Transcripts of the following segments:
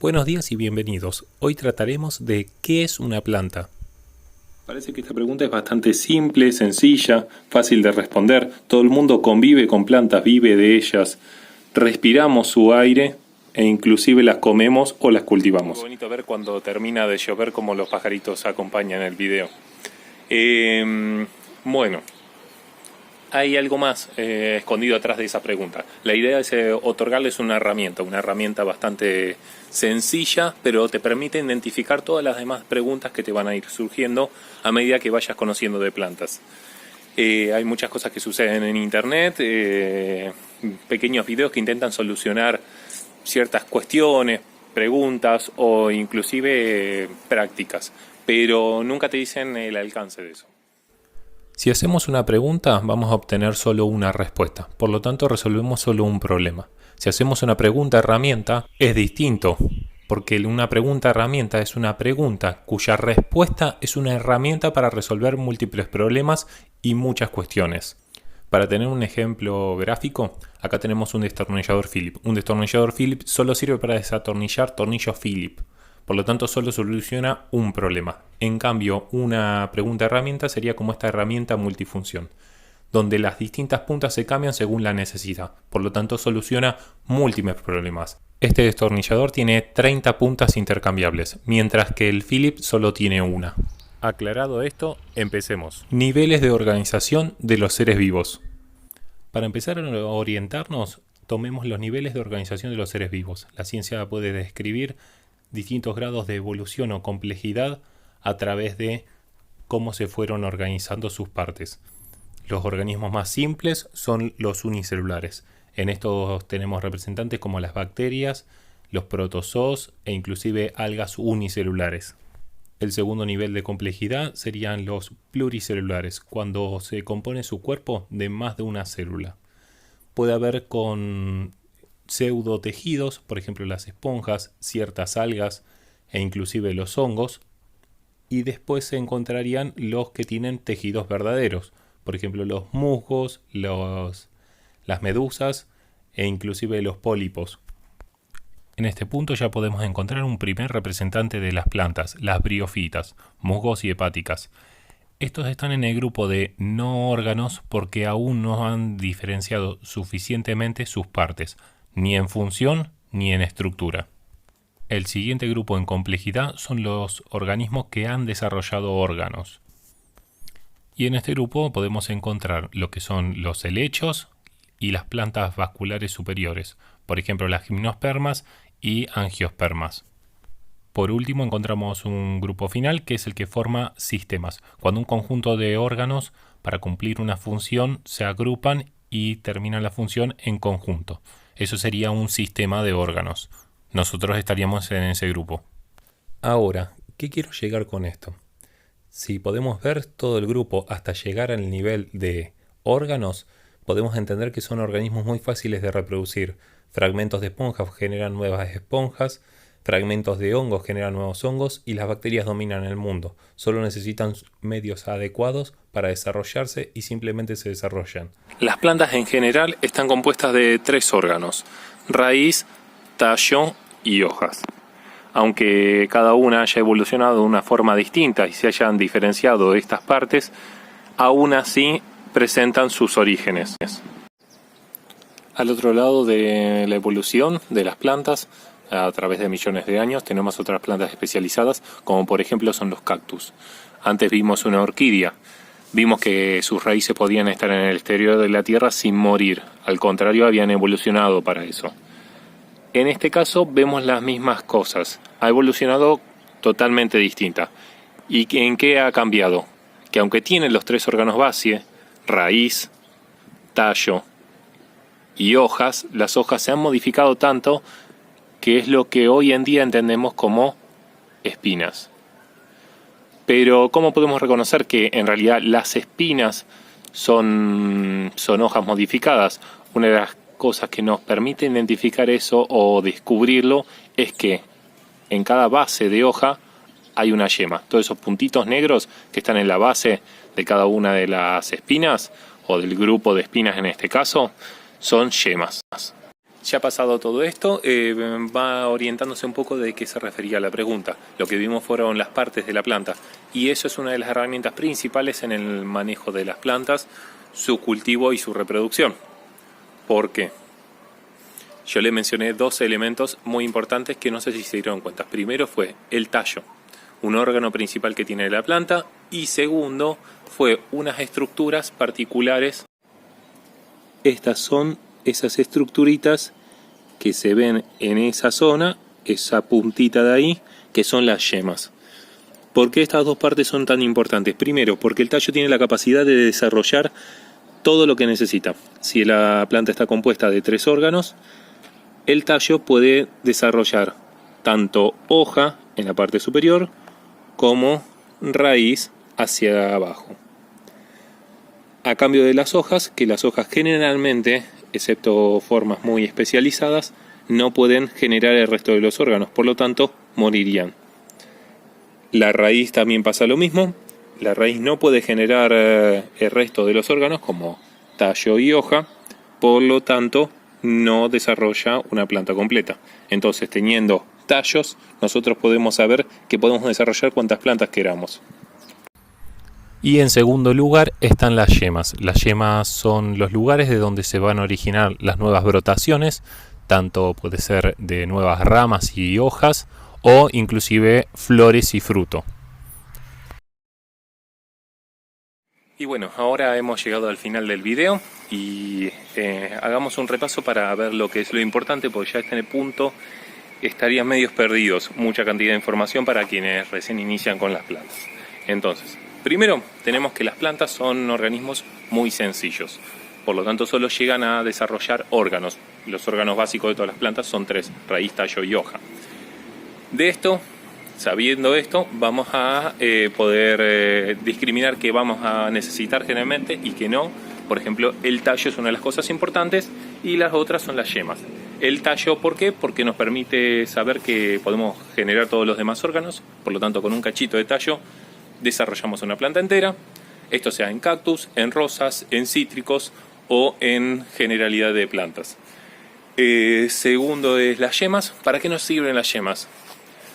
Buenos días y bienvenidos. Hoy trataremos de ¿qué es una planta? Parece que esta pregunta es bastante simple, sencilla, fácil de responder. Todo el mundo convive con plantas, vive de ellas. Respiramos su aire e inclusive las comemos o las cultivamos. Es bonito ver cuando termina de llover cómo los pajaritos acompañan el video. Bueno, hay algo más escondido atrás de esa pregunta. La idea es otorgarles una herramienta bastante sencilla, pero te permite identificar todas las demás preguntas que te van a ir surgiendo a medida que vayas conociendo de plantas. Hay muchas cosas que suceden en internet, pequeños videos que intentan solucionar ciertas cuestiones, preguntas o inclusive prácticas, pero nunca te dicen el alcance de eso. Si hacemos una pregunta, vamos a obtener solo una respuesta. Por lo tanto, resolvemos solo un problema. Si hacemos una pregunta-herramienta, es distinto, porque una pregunta-herramienta es una pregunta cuya respuesta es una herramienta para resolver múltiples problemas y muchas cuestiones. Para tener un ejemplo gráfico, acá tenemos un destornillador Phillips. Un destornillador Phillips solo sirve para desatornillar tornillos Phillips. Por lo tanto, solo soluciona un problema. En cambio, una pregunta-herramienta sería como esta herramienta multifunción, donde las distintas puntas se cambian según la necesidad. Por lo tanto, soluciona múltiples problemas. Este destornillador tiene 30 puntas intercambiables, mientras que el Phillips solo tiene una. Aclarado esto, empecemos. Niveles de organización de los seres vivos. Para empezar a orientarnos, tomemos los niveles de organización de los seres vivos. La ciencia puede describir distintos grados de evolución o complejidad a través de cómo se fueron organizando sus partes. Los organismos más simples son los unicelulares. En estos tenemos representantes como las bacterias, los protozoos e inclusive algas unicelulares. El segundo nivel de complejidad serían los pluricelulares, cuando se compone su cuerpo de más de una célula. Puede haber con pseudotejidos, por ejemplo las esponjas, ciertas algas e inclusive los hongos, y después se encontrarían los que tienen tejidos verdaderos, por ejemplo los musgos, las medusas e inclusive los pólipos. En este punto ya podemos encontrar un primer representante de las plantas, las briófitas, musgos y hepáticas. Estos están en el grupo de no órganos porque aún no han diferenciado suficientemente sus partes, ni en función ni en estructura. El siguiente grupo en complejidad son los organismos que han desarrollado órganos. Y en este grupo podemos encontrar lo que son los helechos y las plantas vasculares superiores, por ejemplo las gimnospermas y angiospermas. Por último encontramos un grupo final que es el que forma sistemas, cuando un conjunto de órganos para cumplir una función se agrupan y terminan la función en conjunto. Eso sería un sistema de órganos. Nosotros estaríamos en ese grupo. Ahora, ¿qué quiero llegar con esto? Si podemos ver todo el grupo hasta llegar al nivel de órganos, podemos entender que son organismos muy fáciles de reproducir. Fragmentos de esponjas generan nuevas esponjas, fragmentos de hongos generan nuevos hongos y las bacterias dominan el mundo. Solo necesitan medios adecuados para desarrollarse y simplemente se desarrollan. Las plantas en general están compuestas de 3 órganos: raíz, tallo y hojas. Aunque cada una haya evolucionado de una forma distinta y se hayan diferenciado estas partes, aún así presentan sus orígenes. Al otro lado de la evolución de las plantas, a través de millones de años, tenemos otras plantas especializadas, como por ejemplo son los cactus. Antes vimos una orquídea. Vimos que sus raíces podían estar en el exterior de la tierra sin morir. Al contrario, habían evolucionado para eso. En este caso vemos las mismas cosas. Ha evolucionado totalmente distinta. ¿Y en qué ha cambiado? Que aunque tiene los 3 órganos base, raíz, tallo y hojas, las hojas se han modificado tanto que es lo que hoy en día entendemos como espinas. Pero ¿cómo podemos reconocer que en realidad las espinas son hojas modificadas? Una de las cosas que nos permite identificar eso o descubrirlo es que en cada base de hoja hay una yema. Todos esos puntitos negros que están en la base de cada una de las espinas, o del grupo de espinas en este caso, son yemas. Ya pasado todo esto, va orientándose un poco de qué se refería la pregunta. Lo que vimos fueron las partes de la planta, y eso es una de las herramientas principales en el manejo de las plantas, su cultivo y su reproducción. ¿Por qué? Yo le mencioné dos elementos muy importantes que no sé si se dieron cuenta. Primero fue el tallo, un órgano principal que tiene la planta, y segundo fue unas estructuras particulares. Estas son esas estructuritas que se ven en esa zona, esa puntita de ahí, que son las yemas. ¿Por qué estas dos partes son tan importantes? Primero, porque el tallo tiene la capacidad de desarrollar todo lo que necesita. Si la planta está compuesta de 3 órganos, el tallo puede desarrollar tanto hoja en la parte superior como raíz hacia abajo. A cambio de las hojas, que las hojas generalmente, excepto formas muy especializadas, no pueden generar el resto de los órganos, por lo tanto morirían. La raíz también pasa lo mismo. La raíz no puede generar el resto de los órganos como tallo y hoja, por lo tanto no desarrolla una planta completa. Entonces, teniendo tallos, nosotros podemos saber que podemos desarrollar cuantas plantas queramos. Y en segundo lugar están las yemas. Las yemas son los lugares de donde se van a originar las nuevas brotaciones, tanto puede ser de nuevas ramas y hojas o inclusive flores y fruto. Y bueno, ahora hemos llegado al final del video y hagamos un repaso para ver lo que es lo importante, porque ya a este punto estarían medios perdidos, mucha cantidad de información para quienes recién inician con las plantas. Entonces, primero tenemos que las plantas son organismos muy sencillos, por lo tanto solo llegan a desarrollar órganos. Los órganos básicos de todas las plantas son 3, raíz, tallo y hoja. De esto, sabiendo esto, vamos a poder discriminar qué vamos a necesitar generalmente y qué no. Por ejemplo, el tallo es una de las cosas importantes y las otras son las yemas. El tallo, ¿por qué? Porque nos permite saber que podemos generar todos los demás órganos, por lo tanto con un cachito de tallo desarrollamos una planta entera, esto sea en cactus, en rosas, en cítricos o en generalidad de plantas. Segundo es las yemas. ¿Para qué nos sirven las yemas?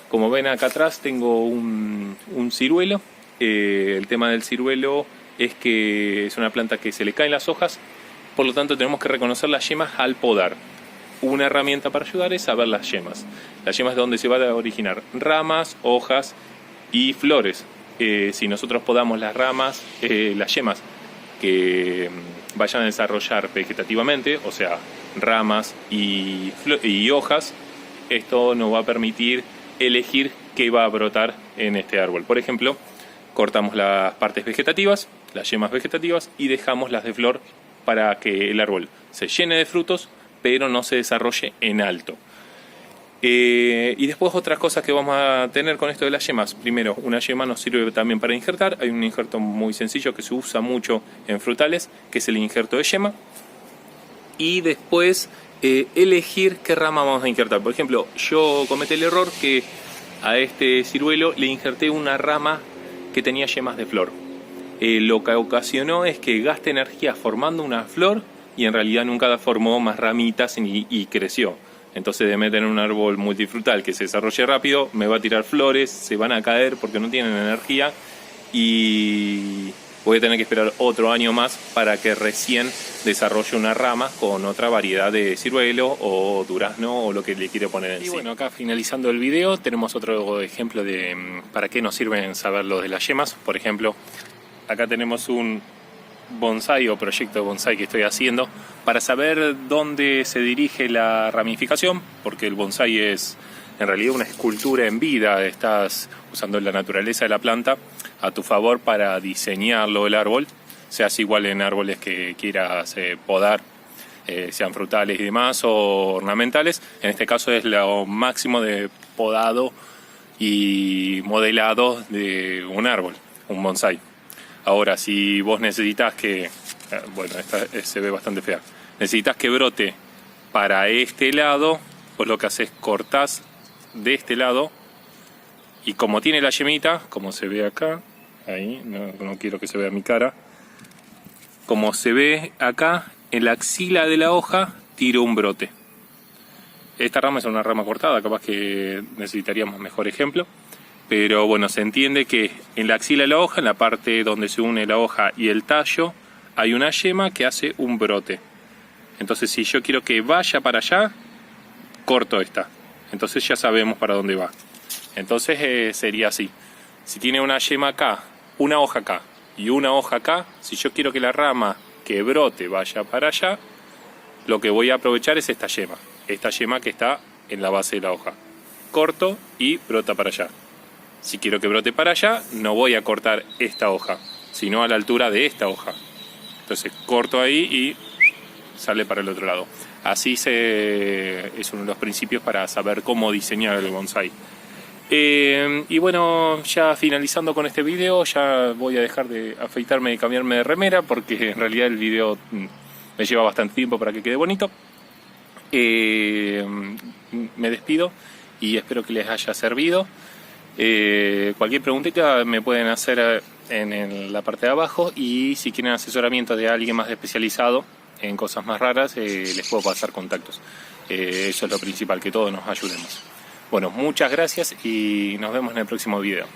Como ven acá atrás tengo un ciruelo. El tema del ciruelo es que es una planta que se le caen las hojas, por lo tanto tenemos que reconocer las yemas al podar. Una herramienta para ayudar es saber las yemas. Las yemas es donde se van a originar ramas, hojas y flores. Si nosotros podamos las ramas, las yemas que vayan a desarrollar vegetativamente, o sea, ramas y hojas, esto nos va a permitir elegir qué va a brotar en este árbol. Por ejemplo, cortamos las partes vegetativas, las yemas vegetativas, y dejamos las de flor para que el árbol se llene de frutos, pero no se desarrolle en alto. Y después otras cosas que vamos a tener con esto de las yemas. Primero, una yema nos sirve también para injertar. Hay un injerto muy sencillo que se usa mucho en frutales, que es el injerto de yema. Y después elegir qué rama vamos a injertar. Por ejemplo, yo cometí el error que a este ciruelo le injerté una rama que tenía yemas de flor. Lo que ocasionó es que gaste energía formando una flor y en realidad nunca formó más ramitas y creció. Entonces, de meter un árbol multifrutal que se desarrolle rápido, me va a tirar flores, se van a caer porque no tienen energía y voy a tener que esperar otro año más para que recién desarrolle una rama con otra variedad de ciruelo o durazno o lo que le quiere poner encima. Y bueno, acá finalizando el video tenemos otro ejemplo de para qué nos sirven saber lo de las yemas. Por ejemplo, acá tenemos un bonsai o proyecto de bonsai que estoy haciendo para saber dónde se dirige la ramificación, porque el bonsai es en realidad una escultura en vida. Estás usando la naturaleza de la planta a tu favor para diseñarlo el árbol, seas igual en árboles que quieras podar, sean frutales y demás o ornamentales. En este caso es lo máximo de podado y modelado de un árbol, un bonsai. Ahora, si vos necesitas que, bueno, esta se ve bastante fea, necesitas que brote para este lado, pues lo que haces es cortás de este lado y como tiene la yemita, como se ve acá, ahí, no quiero que se vea mi cara, como se ve acá, en la axila de la hoja tiro un brote. esta rama es una rama cortada, capaz que necesitaríamos mejor ejemplo. Pero bueno, se entiende que en la axila de la hoja, en la parte donde se une la hoja y el tallo, hay una yema que hace un brote. Entonces si yo quiero que vaya para allá, corto esta. Entonces ya sabemos para dónde va. Entonces sería así. Si tiene una yema acá, una hoja acá y una hoja acá, si yo quiero que la rama que brote vaya para allá, lo que voy a aprovechar es esta yema. Esta yema que está en la base de la hoja. Corto y brota para allá. Si quiero que brote para allá, no voy a cortar esta hoja, sino a la altura de esta hoja. Entonces corto ahí y sale para el otro lado. Así es uno de los principios para saber cómo diseñar el bonsái. Y bueno, ya finalizando con este video, ya voy a dejar de afeitarme y cambiarme de remera, porque en realidad el video me lleva bastante tiempo para que quede bonito. Me despido y espero que les haya servido. Cualquier preguntita me pueden hacer en la parte de abajo, y si quieren asesoramiento de alguien más especializado en cosas más raras, les puedo pasar contactos. Eso es lo principal, que todos nos ayudemos. Bueno, muchas gracias y nos vemos en el próximo video.